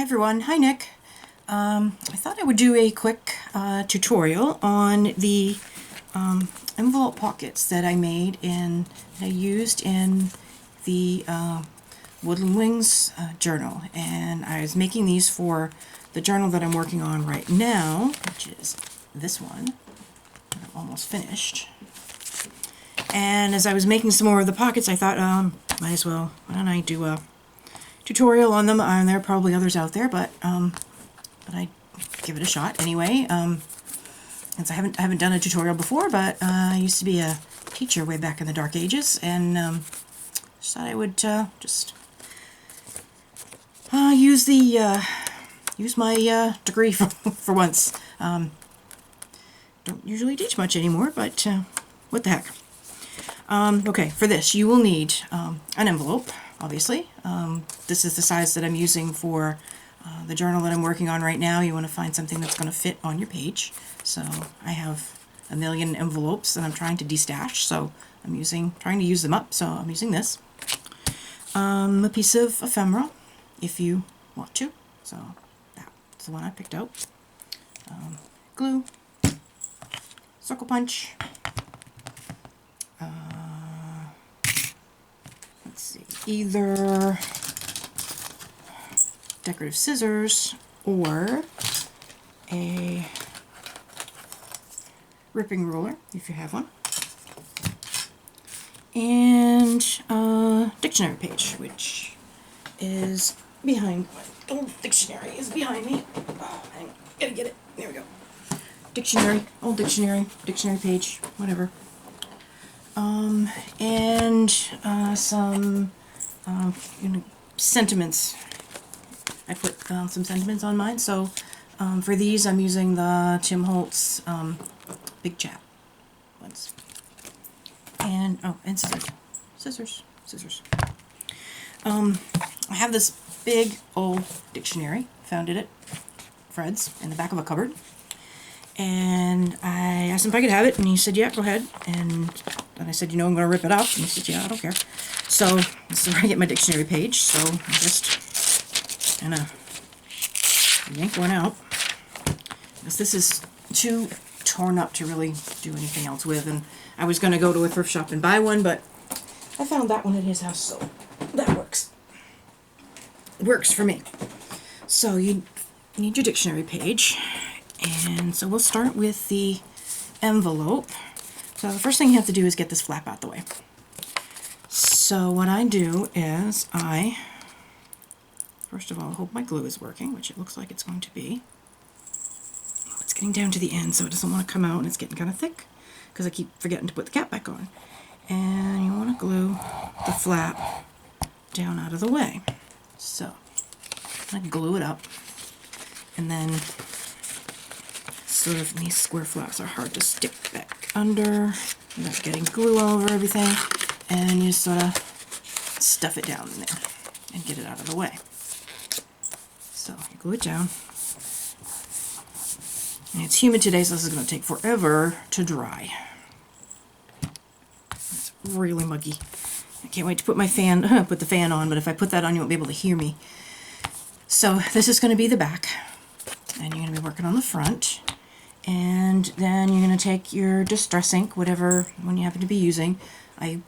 everyone, hi Nick. I thought I would do a quick tutorial on the envelope pockets that I made and I used in the Woodland Wings journal, and I was making these for the journal that I'm working on right now, which is this one that I'm almost finished. And as I was making some more of the pockets, I thought, might as well, why don't I do a tutorial on them? And there are probably others out there, but I give it a shot anyway. Since I haven't done a tutorial before, but I used to be a teacher way back in the dark ages, and just thought I would just use my degree for once. Don't usually teach much anymore, but what the heck. Okay, for this you will need an envelope, obviously. This is the size that I'm using for the journal that I'm working on right now. You want to find something that's going to fit on your page. So I have a million envelopes that I'm trying to destash, so I'm trying to use them up, so I'm using this. A piece of ephemera, if you want to. So that's the one I picked out. Glue, circle punch, let's see, either decorative scissors or a ripping ruler, if you have one, and a dictionary page, which is behind, my old dictionary is behind me. Oh, I gotta get it. There we go. Dictionary, old dictionary page, whatever. And some sentiments. I put some sentiments on mine. So for these, I'm using the Tim Holtz Big Chat ones. And and scissors. I have this big old dictionary. Found it at Fred's in the back of a cupboard. And I asked him if I could have it, and he said, yeah, go ahead. And then I said, I'm going to rip it up. And he said, yeah, I don't care. So this is where I get my dictionary page. So I just kind of yank one out, because this is too torn up to really do anything else with. And I was going to go to a thrift shop and buy one, but I found that one at his house, so that works. It works for me. So you need your dictionary page. And so we'll start with the envelope. So the first thing you have to do is get this flap out the way. So what I do is first of all, hope my glue is working, which it looks like it's going to be. Oh, it's getting down to the end, so it doesn't want to come out, and it's getting kind of thick because I keep forgetting to put the cap back on. And you want to glue the flap down out of the way. So I glue it up, and then sort of these square flaps are hard to stick back under without getting glue all over everything, and you sort of stuff it down in there and get it out of the way. So you glue it down, and it's humid today, so this is going to take forever to dry. It's really muggy. I can't wait to put my fan, put the fan on, but if I put that on, you won't be able to hear me. So this is going to be the back, and you're going to be working on the front. And then you're going to take your distress ink, whatever one you happen to be using. I've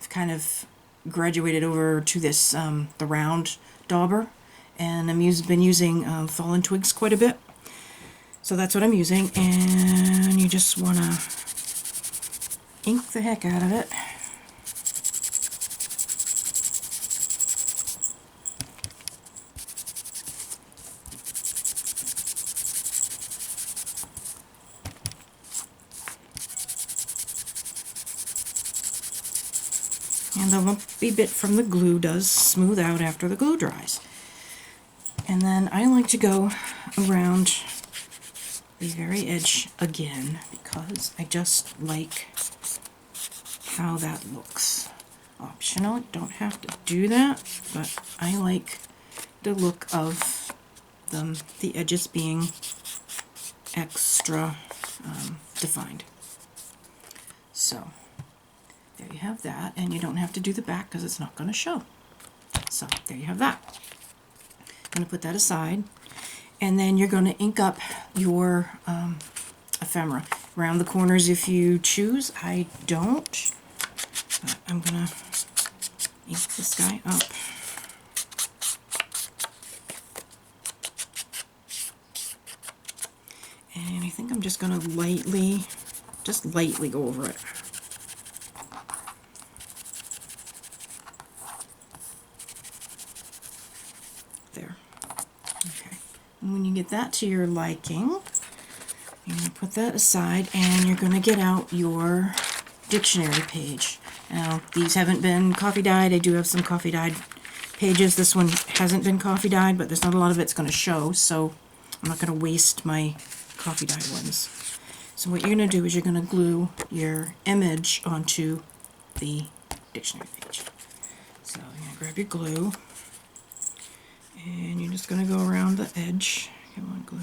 kind of graduated over to this, the round dauber, and I've been using Fallen Twigs quite a bit. So that's what I'm using, and you just want to ink the heck out of it. And the lumpy bit from the glue does smooth out after the glue dries. And then I like to go around the very edge again, because I just like how that looks. Optional, you don't have to do that, but I like the look of the edges being extra defined. So there you have that, and you don't have to do the back because it's not going to show. So there you have that. going to put that aside. And then you're going to ink up your ephemera around the corners if you choose. I don't. But I'm going to ink this guy up. And I think I'm just going to lightly go over it. There. Okay. And when you get that to your liking, you're going to put that aside and you're going to get out your dictionary page. Now, these haven't been coffee dyed. I do have some coffee dyed pages. This one hasn't been coffee dyed, but there's not a lot of it's going to show, so I'm not going to waste my coffee dyed ones. So what you're going to do is you're going to glue your image onto the dictionary page. So you're going to grab your glue, and you're just going to go around the edge. Come on, glue.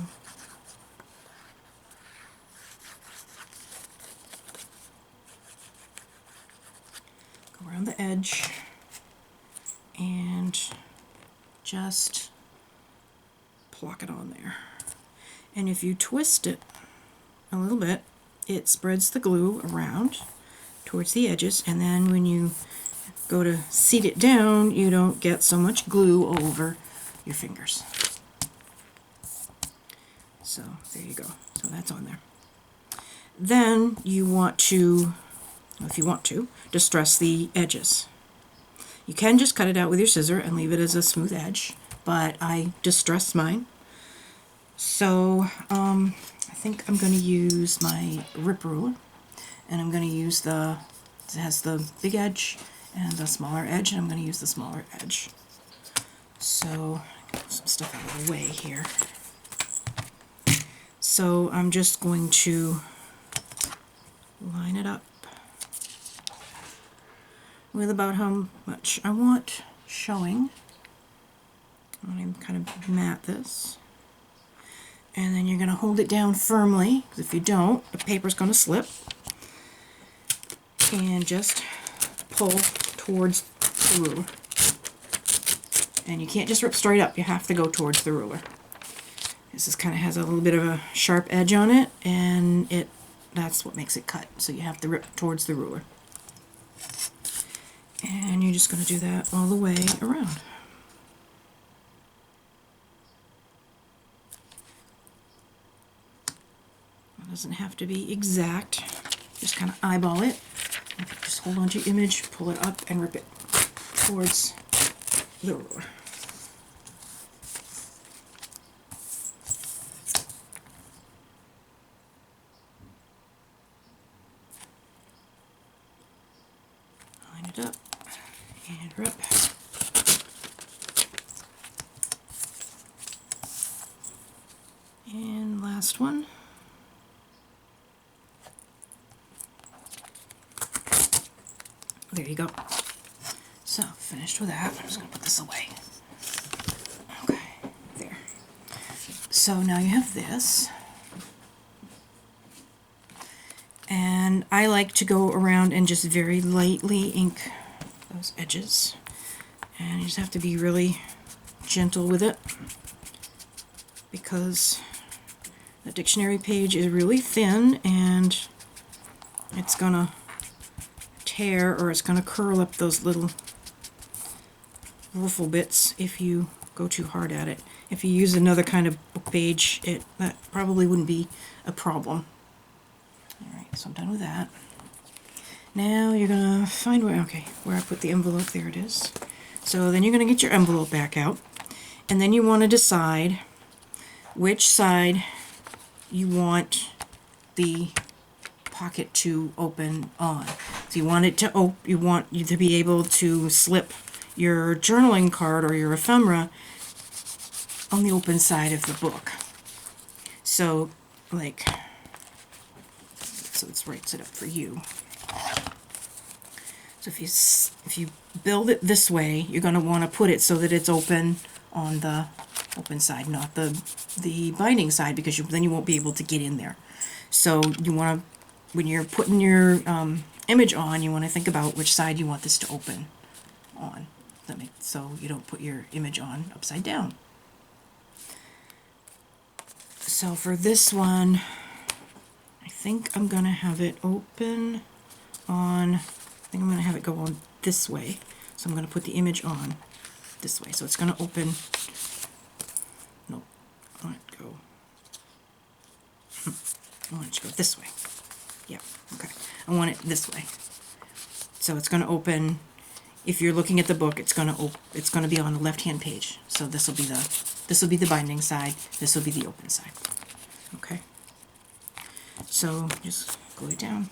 Go around the edge, and just plop it on there. And if you twist it a little bit, it spreads the glue around towards the edges, and then when you go to seat it down, you don't get so much glue over your fingers. So there you go. So that's on there. Then you want to, if you want to, distress the edges. You can just cut it out with your scissor and leave it as a smooth edge, but I distressed mine. So I think I'm going to use my rip ruler, and I'm going to use it has the big edge and the smaller edge, and I'm going to use the smaller edge. So get some stuff out of the way here. So I'm just going to line it up with about how much I want showing. I'm kind of mat this. And then you're going to hold it down firmly, because if you don't, the paper's going to slip. And just pull towards the ruler. And you can't just rip straight up, you have to go towards the ruler. This kind of has a little bit of a sharp edge on it, and that's what makes it cut. So you have to rip towards the ruler. And you're just going to do that all the way around. It doesn't have to be exact. Just kind of eyeball it. Just hold on to your image, pull it up, and rip it towards the ruler. Line it up and rip. And last one. There you go. So, finished with that. I'm just going to put this away. Okay, there. So now you have this. And I like to go around and just very lightly ink those edges. And you just have to be really gentle with it, because the dictionary page is really thin and it's going to tear, or it's going to curl up those little ruffle bits if you go too hard at it. If you use another kind of book page, that probably wouldn't be a problem. Alright, so I'm done with that. Now you're going to find where I put the envelope. There it is. So then you're going to get your envelope back out, and then you want to decide which side you want the pocket to open on. So you want it to you to be able to slip your journaling card or your ephemera on the open side of the book. So so it's right set up for you. So if you build it this way, you're going to want to put it so that it's open on the open side, not the binding side, because then you won't be able to get in there. So you want to, when you're putting your image on, you want to think about which side you want this to open on. So you don't put your image on upside down. So for this one, I think I'm going to have it open on, I think I'm going to have it go on this way. So I'm going to put the image on this way. So it's going to open, no, I want it to go, I want it to go this way. Yeah, okay. I want it this way. So it's going to open, if you're looking at the book, it's going to be on the left-hand page. So this will be the binding side, this will be the open side. Okay. So just glue it down.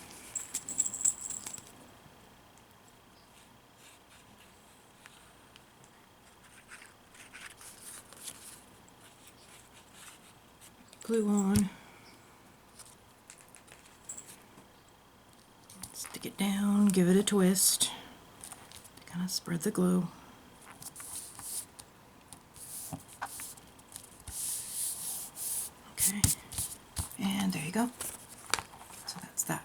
Glue on. Stick it down, give it a twist. Kind of spread the glue. Okay. And there you go. So that's that.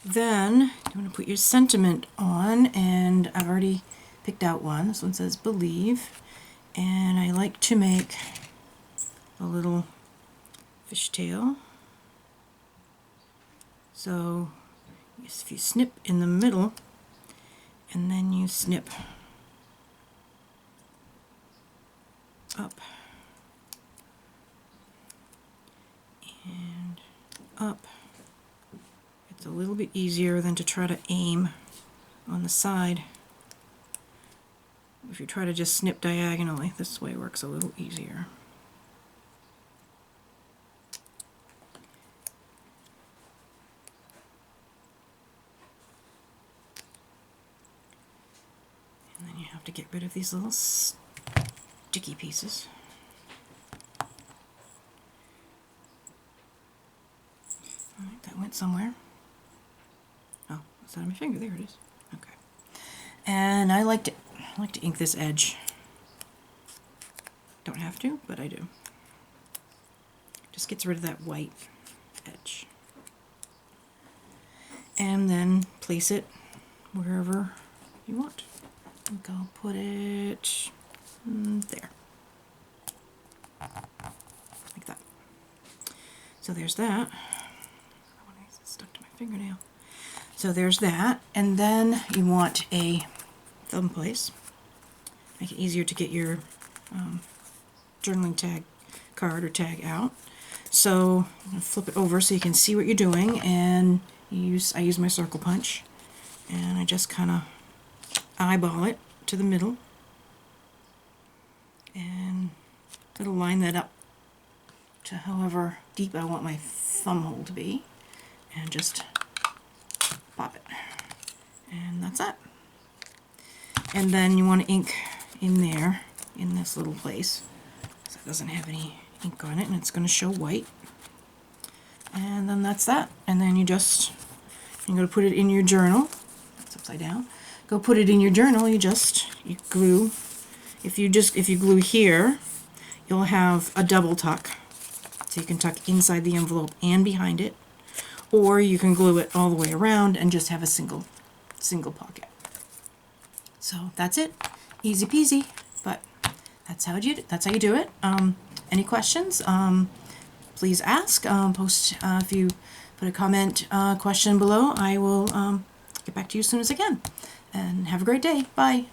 Then you want to put your sentiment on, and I've already picked out one. This one says believe, and I like to make a little fishtail. So if you snip in the middle, and then you snip up and up, it's a little bit easier than to try to aim on the side. If you try to just snip diagonally, this way works a little easier. And then you have to get rid of these little sticky pieces. Alright, that went somewhere. Oh, it's on my finger. There it is. Okay. And I like to ink this edge. Don't have to, but I do. Just gets rid of that white edge. And then place it wherever you want. I think I'll put it there. Like that. So there's that. It's stuck to my fingernail. So there's that. And then you want a thumb place. Make it easier to get your journaling tag card or tag out. So I'm going to flip it over so you can see what you're doing, and I use my circle punch, and I just kind of eyeball it to the middle, and it'll line that up to however deep I want my thumb hole to be, and just pop it, and that's that. And then you want to ink in there, in this little place, so it doesn't have any ink on it, and it's going to show white. And then that's that. And then you're going to put it in your journal. It's upside down. Go put it in your journal. You glue. If you glue here, you'll have a double tuck, so you can tuck inside the envelope and behind it, or you can glue it all the way around and just have a single pocket. So that's it. Easy peasy, but that's how you do it. Any questions? Please ask. Post if you put a comment question below. I will get back to you as soon as I can. And have a great day. Bye.